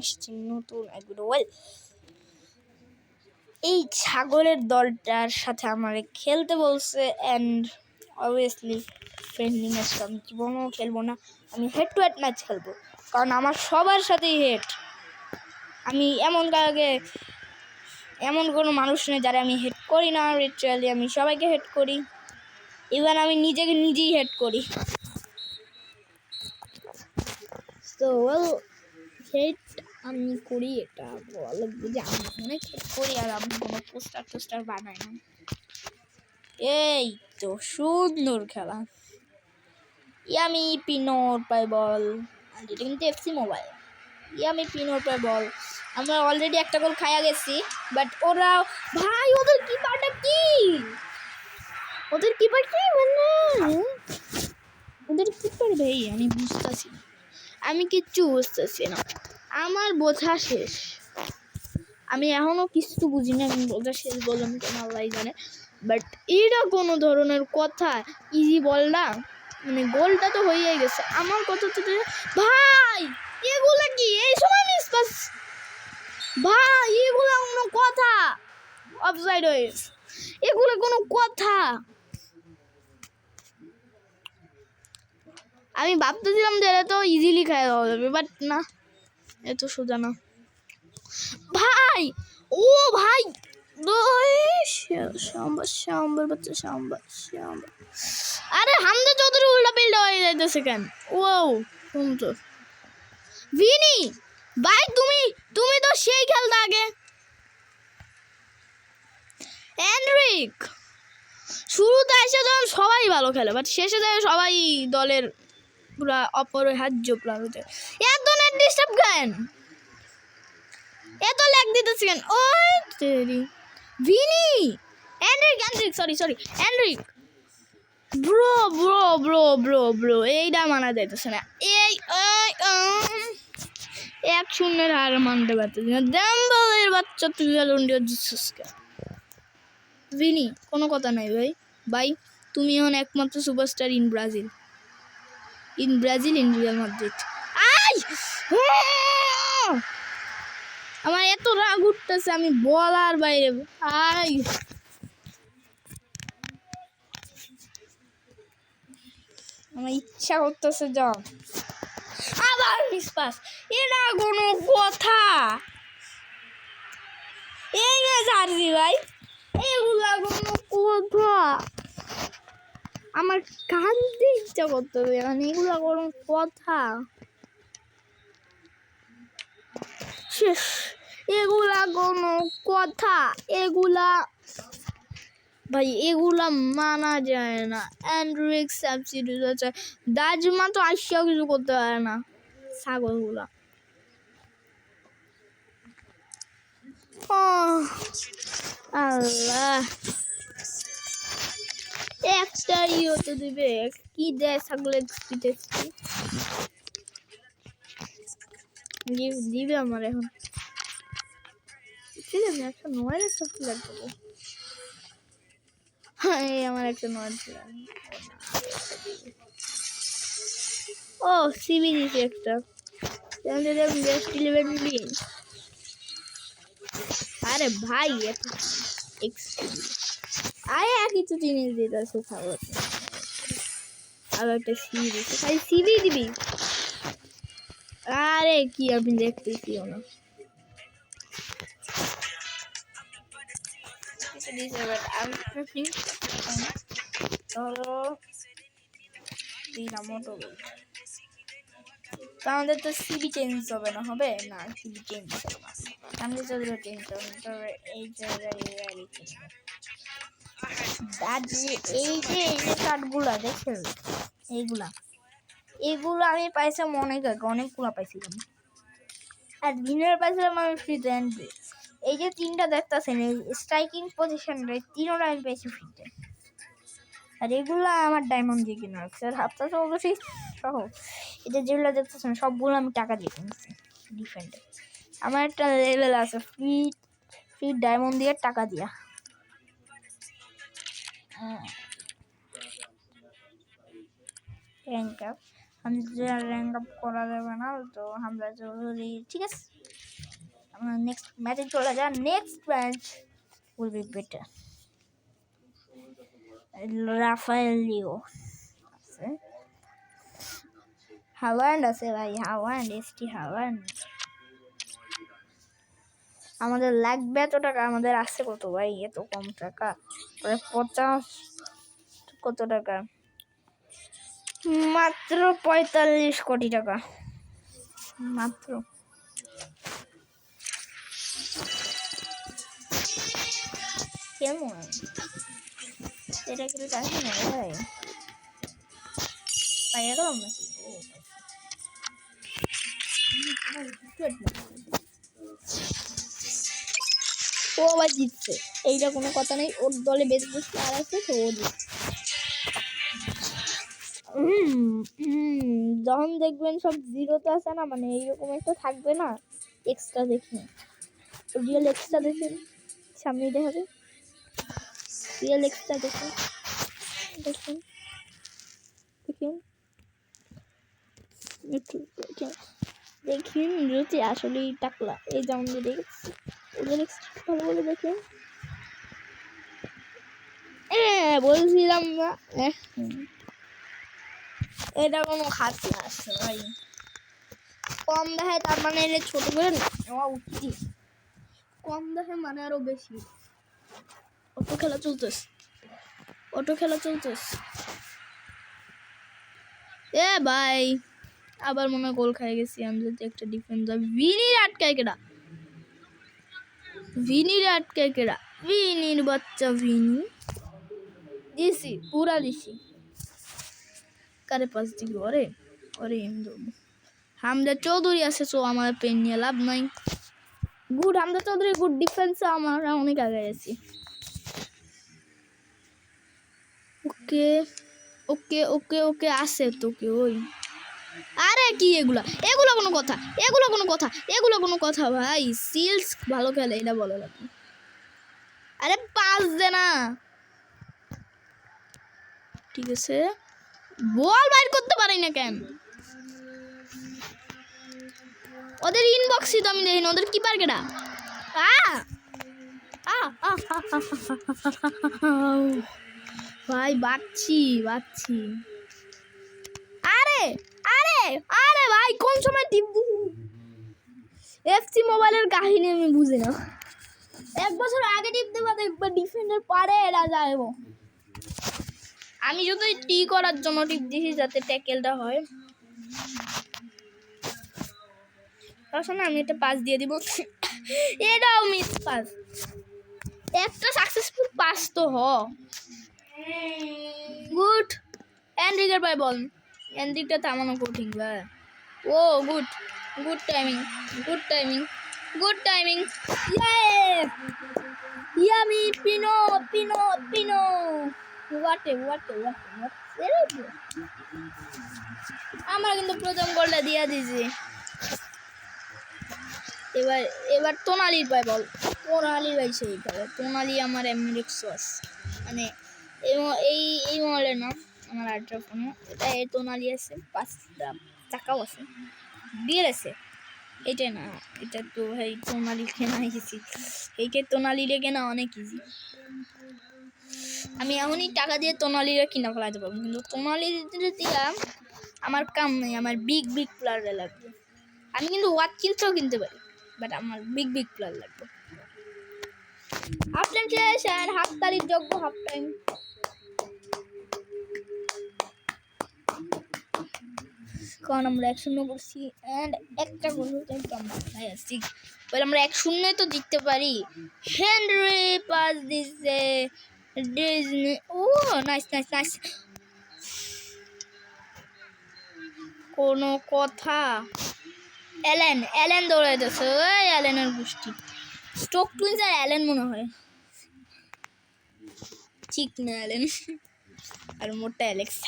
এসেছি নতুন এক ভিডিও। এই ছাগলের দলটার সাথে আমার খেলতে বলছে অ্যান্ড অবভিয়াসলি ফ্রেন্ডলি ম্যাচ আমি জীবনেও খেলবো না, আমি হেড টু হেড ম্যাচ খেলবো, কারণ আমার সবার সাথেই হেড। আমি এমন কোনো মানুষ নেই যারা আমি হেড করি না। লিটারালি আমি সবাইকে হেড করি, ইভেন আমি নিজেই হেড করি। তো হেড আমি করি, এটা বলা লাগবে যে আমি অনেক হেড করি, আর আমি কোনো পোস্টার বানাই না। এই তো সুন্দর খেলা, ইয়ামি পিনোর পাই বল, যেটা কিন্তু এফসি মোবাইল। ইয়ামি পিনোর পাই বল, আমরা অলরেডি একটা গোল খাইয়া গেছি, বাট ওরা ভাই ওদের কিপারটা কি মানে ওদের কিপার ভাই আমি বুঝতেছি না, আমি কিচ্ছু বুঝতেছি না, আমার বোঝা শেষ, আমি এখনো কিছু বুঝি না, আমি বোঝা শেষ বললাম কেন আল্লাহ জানে। বাট এটা কোনো ধরনের কথা, ইজি বল না, মানে গোলটা তো হয়েই গেছে। আমার কথা তো ভাই এগুলা কি এই সময় মিস পাস, ভাই এগুলা কোনো কথা, অফসাইড হয়ে গেছে, এগুলো কোনো কথা। আমি ভাবতেছিলাম যে এটা তো ইজিলি খাওয়া দেওয়া যাবে, বাট না, এত সোজা না ভাই। ও ভাই আরে হামজা চৌধুরী উল্টা পিল্টা হয়ে যাইতেছে কেন? ও তো ভিনি ভাই, তুমি তো সেই খেলতে আগে। এনরিক শুরুতে এসে যখন সবাই ভালো খেলে, বাট শেষে যায় সবাই দলের পুরা অপরিহার্য প্রাণীতে। এত নেট ডিস্টার্ব কেন, এত ল্যাগ দিতেছে কেন? ওই তেরি Vini Endrick sorry Endrick bro এইটা মানা যাইতেছে না। এই 1-0 হার মানতে পারতেছি না। দেমবেলের বাচ্চা তুই লন্ডিও জিতছিস কে? ভিনি কোনো কথা নাই ভাই তুমি এখন একমাত্র superstar in Brazil in Real Madrid. আমার এত রাগ উঠতেছে, আমি বলার বাইরে। আমার ইচ্ছা করতেছে যাও আবার মিসপাস, এটা কোনো কথা? এই না সারজি ভাই, এগুলা কোনো কথা? আমার কাঁদতে ইচ্ছা করতেছে, মানে এগুলা কোনো কথা? শেষ, এগুলা কোনো কথা? এগুলা ভাই এগুলা মানা যায় না। এনরিক সাবস্টিটিউট আছে, দাজমা তো আসিয়াও কিছু করতে পারে না, ছাগলগুলা। আল্লাহ একটা ইয়েতে দিবে, কি দেয় ছাগলের দিবে আমার এখন। ঠিক আছে, একটা নয়ের একটা ফ্ল্যাগ দেবো। হ্যাঁ আমার একটা নয়ের ফ্ল্যাগ। ও সিবি দিছে একটা, বেস্ট 11 উইন। আরে ভাই এত আরে কিছু জিনিস দিতেছে ছাগল, আর একটা সিবি দিছে, ভাই সিবি দিবি? আরে কি আমি দেখতেছিও না। আমাদের তো সিবি চেঞ্জ হবে না, হবে না সিবি চেঞ্জ হবে না, আমি চৌধুরী চেঞ্জ হবে না। তবে এই যে কার্ডগুলা দেখেন, এগুলো আমি পাইছিলাম অনেকগুলো পাইছিলাম, আর ভিনের পাইছিলাম আমি ফ্রিতে। এই যে তিনটা দেখতেছেন স্ট্রাইকিং পজিশন, তিনটা আমি পেয়েছি ফ্রিতে, আর এগুলো আমার ডায়মন্ড দিয়ে কিনা রাখছে। আর হাতটা অবশ্যই সহ এটা যেগুলো দেখতেছেন সবগুলো আমি টাকা দিয়ে কিনছি ডিফেন্ডে। আমার একটা লেভেল আছে ফ্রি ডায়মন্ড দিয়ে টাকা দিয়া। হামজা র্যাঙ্ক আপ করা যাবে না, তো হামজা চৌধুরী ঠিক আছে। আমরা নেক্সট ম্যাচে চলে যাই। Next match will be better. Raphael Leo আছে, হাওয়ান্ড আছে ভাই, হাওয়ান্ড এসটি হাওয়ান্ড। আমাদের লাগবে এত টাকা, আমাদের আছে কত ভাই? এত কম টাকা, প্রায় 50 কত টাকা, মাত্র 45 কোটি টাকা মাত্র। কেমন এটা কিন্তু চাইছি না ভাই, পাইয়া গেলাম নাকি? ও আবার জিতছে, এইটা কোনো কথা নেই। ওর দলে বেশ বেশ প্লেয়ার আছে, তো ও জিতছে। যখন দেখবেন সব জিরোতে আছে না, মানে এইরকম একটা থাকবে না, এক্সট্রা দেখুন, রিয়েল এক্সট্রা দেখুন, সামনে দেখাবে রিয়েল এক্সট্রা দেখুন, দেখুন দেখুন দেখুন যদি আসলেই টাকলা। এই যেমন দেখছি ওদের এক্সট্রা ভালো করে দেখুন। বলছিলাম না এটা কোনো খাতি আসছে ভাই, কম দেখে তার মানে এটা ছোট করে নেওয়া উচিত, কম দেখে মানে আরো বেশি। অটো খেলা চলতেছে, অটো খেলা চলতেছে। এ ভাই আবার মনে হয় গোল খাই গেছি আমি। যদি একটা ডিফেন্ডার ভিনির আটকায় কেডা, ভিনির আটকায় কেডা, ভিনির বাচ্চা ভিনি দিছি, পুরা দিছি। কারে পাস দিব? ওরে ওরে হামজা চৌধুরী আছে, তো আমার পেন নিয়ে লাভ নাই। Good Hamza Chowdhury, good defence, আমরা অনেক আগে আছি। ওকে ওকে ওকে ওকে আসে তোকে ওই। আরে কি এগুলা, এগুলো কোনো কথা, এগুলো কোনো কথা, এগুলো কোনো কথা ভাই? সিলস ভালো খেলে এটা বলো লাগবে। আরে পাস দে না, ঠিক আছে। বল বাইর করতে পারি না কেন? ওদের ইনবক্সই তো আমি দেখি না, ওদের কিপার কেডা? ভাই বাচ্ছি বাচ্ছি। আরে আরে আরে ভাই কোন সময় টিপ দিছি? এফসি মোবাইলের কাহিনী আমি বুঝি না। 1 বছর আগে টিপ দেবা, দেখবা ডিফেন্ডার পারে এরা যাইব। আমি যদি টি করার জন্য টিপ দিছি যাতে ট্যাকেলটা হয়। তাহলে আমি একটা পাস দিয়ে দিব, এটাও মিস পাস। একটা সাকসেসফুল পাস তো হ। গুড এন্ড্রিকের পাই বল, এন্ড্রিকটা থামানো কঠিন ভাই। Oh good, good timing, good timing, good timing. Yeremy Pino Pino Pino, ওয়াটে ওয়াটে ওয়াটে। আমরা কিন্তু প্রথম গোলটা দিয়ে দিয়েছি। এবার এবার তোনালির পায় বল, তোনালি ভাই সেই খেলে। তোনালি আমার এমনিক্স মানে এই এই মোবাইলের নাম, আমার আল্ট্রা ফোনে এটা এই তোনালি আছে, 5টা টাকাও আছে, বিয়ের আছে। এটা না, এটা তো এই তোনালি কেনা গেছি, এইকে তোনালি রে কেনা অনেক ইজি। আমি এমনই টাকা দিয়ে তোনালিরে কিনা ফেলাতে পারবো, কিন্তু তোনালি দিয়া আমার কাম নেই, আমার বিগ বিগ প্লেয়ারে লাগবে। আমি কিন্তু ওয়াটকিন্সও কিনতে পারি, বাট আমার বিগ বিগ প্লেয়ার লাগবে। হাফ টাইম শেষ আর হাফ তারিখ যোগ্য হাফ টাইম। কারণ আমরা 1-0 করছি এন্ড একটা গোল হতে আমরা ভাই আসছি, বলে আমরা 1-0 তো জিততে পারি। হেনরি পাস দিছে, ডিজনি ও নাইস নাইস নাইস, কোনো কথা। অ্যালেন অ্যালেন দৌড়াইতেছে, ওই অ্যালেনের গোষ্ঠী। স্টোক টুইন্স আর অ্যালেন মনে হয়, ঠিক না অ্যালেন আর মোটা অ্যালেক্স।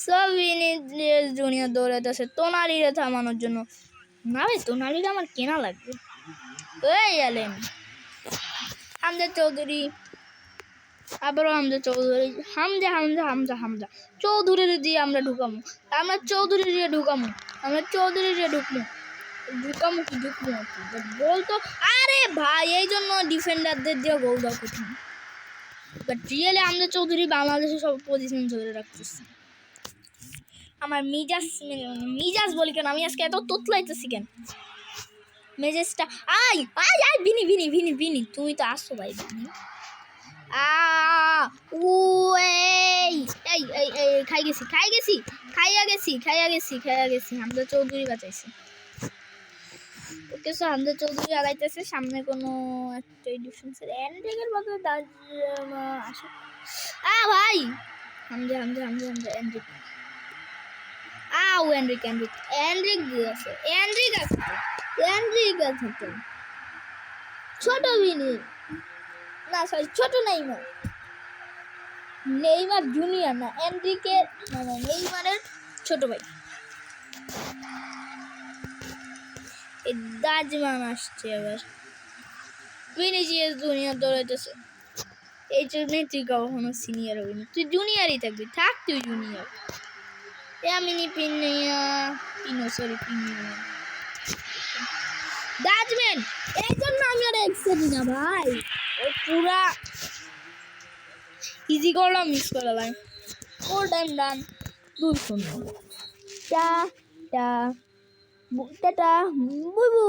সব ভিনিসিয়াস জুনিয়র দৌড়াইতেছে তোনালিরে থামানোর জন্য। না ভাই তোনালিরে আমার কেনা লাগবে। ওই অ্যালেন, হামজা চৌধুরী আবারও হামজা চৌধুরী, হামজা হামজা হামজা হামজা চৌধুরী দিয়ে আমরা ঢুকামো, আমরা চৌধুরী দিয়ে ঢুকামো, আমরা চৌধুরী দিয়ে ঢুকামো কি গোল তো। আরে ভাই এই জন্য ডিফেন্ডারদের দিয়ে গোল দেওয়া কঠিন, বাট রিয়েলি হামজা চৌধুরী বাংলাদেশের সব পজিশন ধরে রাখতেছে। আমার মিজাজ বলি কেন, আমি আজকে এত তোতলাইতেছি কেন মেজাজটা। আই আই আই বিনি বিনি বিনি বিনি, তুমি তো আসো ভাই বিনি। খাইয়া গেছি হামজা চৌধুরী বাঁচাইছে। ওকে সো হামজা চৌধুরী আগাইতেছে সামনে, কোনো একটা ডিফেন্সের এন্ড্রিকের বদলে আসে। ভাই হামজা হামজা হামজা হামজা এন্ড্রিক, এন্ড্রিক আছে তো ছোট বিনি না, সরি ছোট নেইমার জুনিয়র না, এন্ড্রিকের মানে নেইমারের ছোট ভাই। এই দাজমান আসছে আবার, ভিনিসিয়াস জুনিয়র দৌড়াইতেছে। এই জন্যই তুই কখনো সিনিয়র হবি না, তুই জুনিয়রই থাকবি, থাক তুই জুনিয়র। দাজম্যান এই জন্য আমি আর এক্সেলি না ভাই, ও পুরা ইজি করলাম, মিস করলাম। ফুল টাইম ডান 2-0। টা টা টা বুবু।